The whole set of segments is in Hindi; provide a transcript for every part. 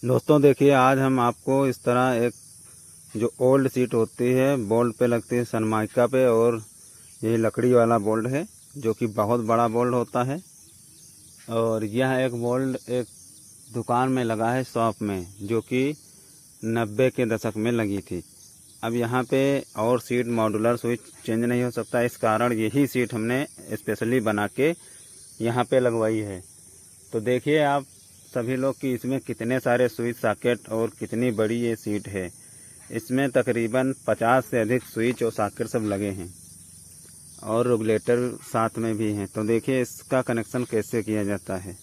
दोस्तों देखिए, आज हम आपको इस तरह एक जो ओल्ड सीट होती है बोल्ट पे लगती है सनमाइका पे, और ये लकड़ी वाला बोल्ट है जो कि बहुत बड़ा बोल्ट होता है। और यह एक बोल्ट एक दुकान में लगा है शॉप में, जो कि 90 के दशक में लगी थी। अब यहाँ पे और सीट मॉड्यूलर स्विच चेंज नहीं हो सकता, इस कारण यही सीट हमने स्पेशली बना के यहाँ पे लगवाई है। तो देखिए आप सभी लोग कि इसमें कितने सारे स्विच सॉकेट और कितनी बड़ी ये सीट है। इसमें तकरीबन 50 से अधिक स्विच और सॉकेट सब लगे हैं और रेगुलेटर साथ में भी हैं। तो देखिए इसका कनेक्शन कैसे किया जाता है।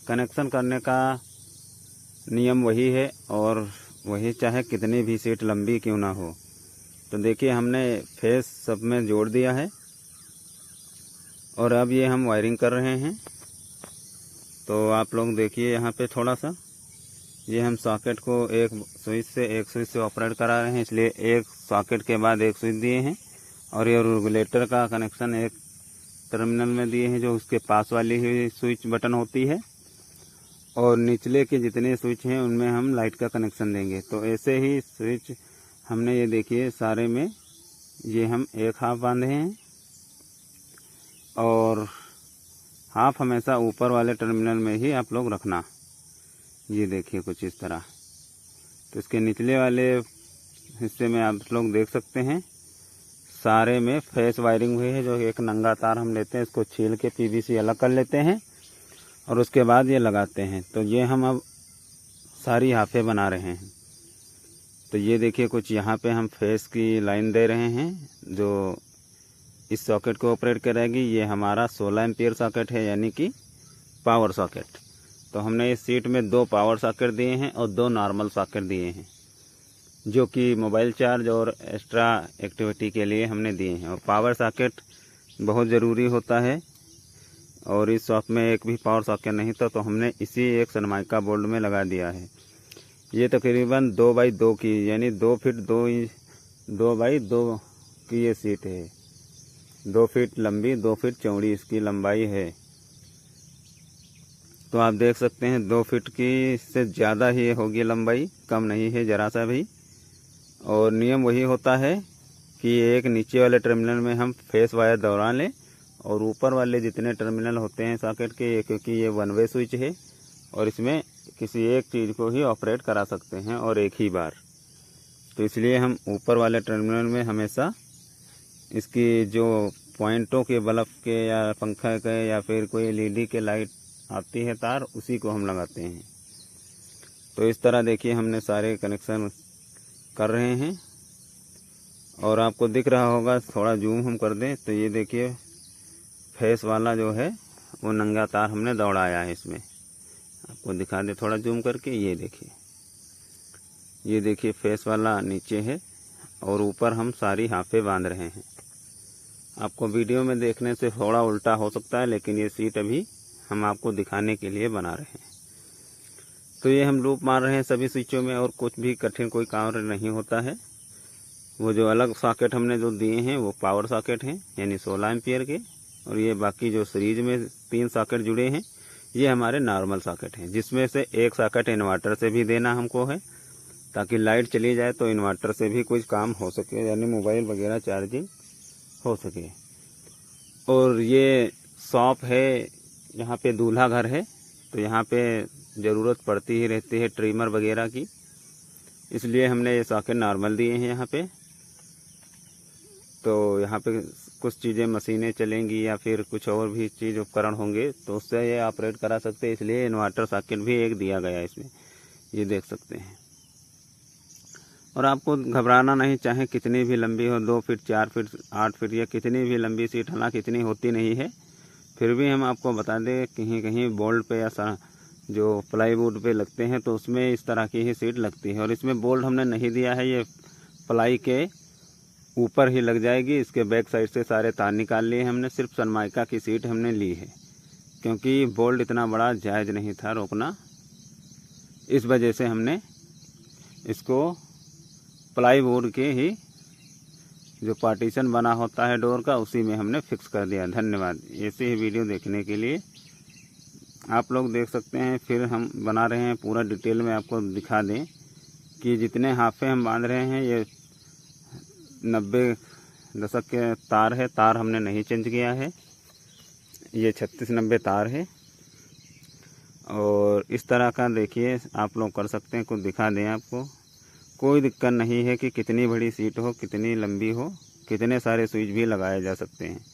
कनेक्शन करने का नियम वही है और वही चाहे कितनी भी सीट लंबी क्यों ना हो। तो देखिए हमने फेस सब में जोड़ दिया है और अब ये हम वायरिंग कर रहे हैं। तो आप लोग देखिए यहाँ पे थोड़ा सा, ये हम सॉकेट को एक स्विच से ऑपरेट करा रहे हैं, इसलिए एक सॉकेट के बाद एक स्विच दिए हैं। और ये रेगुलेटर का कनेक्शन एक टर्मिनल में दिए हैं, जो उसके पास वाली ही स्विच बटन होती है, और निचले के जितने स्विच हैं उनमें हम लाइट का कनेक्शन देंगे। तो ऐसे ही स्विच हमने ये देखिए सारे में ये हम एक हाफ बांधे हैं, और हाफ हमेशा ऊपर वाले टर्मिनल में ही आप लोग रखना। ये देखिए कुछ इस तरह। तो इसके निचले वाले हिस्से में आप लोग देख सकते हैं सारे में फेस वायरिंग हुई है। जो एक नंगा तार हम लेते हैं, इसको छील के पीवीसी अलग कर लेते हैं और उसके बाद ये लगाते हैं। तो ये हम अब सारी हाफे बना रहे हैं। तो ये देखिए कुछ यहाँ पे हम फेस की लाइन दे रहे हैं जो इस सॉकेट को ऑपरेट करेगी। ये हमारा 16 एम्पियर सॉकेट है, यानी कि पावर सॉकेट। तो हमने इस सीट में 2 पावर सॉकेट दिए हैं और 2 नॉर्मल सॉकेट दिए हैं, जो कि मोबाइल चार्ज और एक्स्ट्रा एक्टिविटी के लिए हमने दिए हैं। और पावर सॉकेट बहुत ज़रूरी होता है, और इस शॉप में एक भी पावर सॉकेट नहीं था, तो हमने इसी एक सनमाइका बोल्ट में लगा दिया है। ये तकरीबन 2 बाई 2 की, यानी 2 फीट 2 बाई 2 की ये सीट है। 2 फीट लंबी, 2 फीट चौड़ी इसकी लंबाई है। तो आप देख सकते हैं 2 फीट की से ज़्यादा ही होगी लंबाई, कम नहीं है ज़रा सा भी। और नियम वही होता है कि एक नीचे वाले टर्मिनल में हम फेस वायर दौड़ा लें, और ऊपर वाले जितने टर्मिनल होते हैं सॉकेट के, क्योंकि ये 1 वे स्विच है और इसमें किसी एक चीज़ को ही ऑपरेट करा सकते हैं और एक ही बार। तो इसलिए हम ऊपर वाले टर्मिनल में हमेशा इसकी जो पॉइंटों के बल्ब के या पंखा के या फिर कोई एलईडी के लाइट आती है तार, उसी को हम लगाते हैं। तो इस तरह देखिए हमने सारे कनेक्शन कर रहे हैं, और आपको दिख रहा होगा, थोड़ा जूम हम कर दें तो ये देखिए फेस वाला जो है वो नंगा तार हमने दौड़ाया है इसमें। आपको दिखा दे थोड़ा जूम करके, ये देखिए फेस वाला नीचे है और ऊपर हम सारी हाफे बांध रहे हैं। आपको वीडियो में देखने से थोड़ा उल्टा हो सकता है, लेकिन ये सीट अभी हम आपको दिखाने के लिए बना रहे हैं। तो ये हम लूप मार रहे हैं सभी स्विचों में, और कुछ भी कठिन कोई काम नहीं होता है। वो जो अलग सॉकेट हमने जो दिए हैं वो पावर सॉकेट हैं, यानी 16 एम्पियर के, और ये बाकी जो सीरीज में 3 सॉकेट जुड़े हैं ये हमारे नॉर्मल सॉकेट हैं, जिसमें से एक सॉकेट इन्वर्टर से भी देना हमको है, ताकि लाइट चली जाए तो इन्वर्टर से भी कुछ काम हो सके, यानी मोबाइल वगैरह चार्जिंग हो सके। और ये शॉप है, यहाँ पे दूल्हा घर है, तो यहाँ पे ज़रूरत पड़ती ही रहती है ट्रिमर वगैरह की, इसलिए हमने ये सॉकेट नॉर्मल दिए हैं यहाँ पे। तो यहाँ पे कुछ चीज़ें मशीनें चलेंगी या फिर कुछ और भी चीज़ उपकरण होंगे तो उससे ये ऑपरेट करा सकते हैं, इसलिए इन्वर्टर सॉकेट भी एक दिया गया है इसमें, ये देख सकते हैं। और आपको घबराना नहीं, चाहे कितनी भी लंबी हो, 2 फीट 4 फीट 8 फीट या कितनी भी लंबी सीट, हालांकि इतनी होती नहीं है, फिर भी हम आपको बता दें कहीं कहीं बोल्ट पे या जो प्लाईवुड पे लगते हैं तो उसमें इस तरह की ही सीट लगती है। और इसमें बोल्ट हमने नहीं दिया है, ये प्लाई के ऊपर ही लग जाएगी। इसके बैक साइड से सारे तार निकाल लिए हमने, सिर्फ सनमाइका की सीट हमने ली है, क्योंकि बोल्ट इतना बड़ा जायज़ नहीं था रोकना, इस वजह से हमने इसको प्लाईवुड के ही जो पार्टीशन बना होता है डोर का, उसी में हमने फिक्स कर दिया। धन्यवाद। ऐसे ही वीडियो देखने के लिए आप लोग देख सकते हैं। फिर हम बना रहे हैं, पूरा डिटेल में आपको दिखा दें कि जितने हाफे हम बांध रहे हैं ये 90 दशक के तार है। तार हमने नहीं चेंज किया है, ये 3690 तार है। और इस तरह का देखिए आप लोग कर सकते हैं, कुछ दिखा दें आपको। कोई दिक्कत नहीं है कि कितनी बड़ी सीट हो, कितनी लंबी हो, कितने सारे स्विच भी लगाए जा सकते हैं।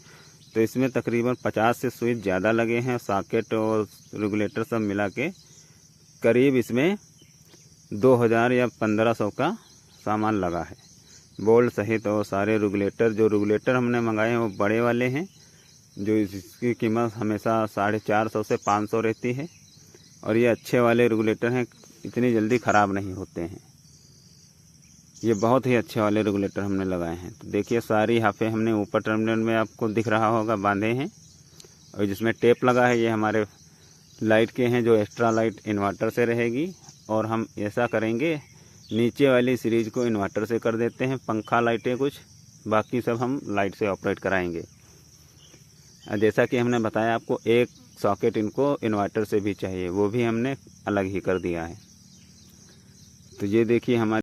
तो इसमें तकरीबन 50 से स्विच ज़्यादा लगे हैं। सॉकेट और रेगुलेटर सब मिला के करीब इसमें 2000 या 1500 का सामान लगा है, बोल्ट सहित। और सारे रेगुलेटर हमने मंगाए हैं वो बड़े वाले हैं, जो इसकी कीमत हमेशा 450 से 500 रहती है। और ये अच्छे वाले रेगुलेटर हैं, इतनी जल्दी ख़राब नहीं होते हैं। ये बहुत ही अच्छे वाले रेगुलेटर हमने लगाए हैं। तो देखिए सारी हाफे हमने ऊपर टर्मिनल में आपको दिख रहा होगा बांधे हैं। और जिसमें टेप लगा है ये हमारे लाइट के हैं, जो एक्स्ट्रा लाइट इन्वर्टर से रहेगी। और हम ऐसा करेंगे, नीचे वाली सीरीज को इन्वर्टर से कर देते हैं, पंखा लाइटें कुछ, बाकी सब हम लाइट से ऑपरेट कराएंगे। जैसा कि हमने बताया आपको, एक सॉकेट इनको इन्वर्टर से भी चाहिए, वो भी हमने अलग ही कर दिया है। तो ये देखिए हमारे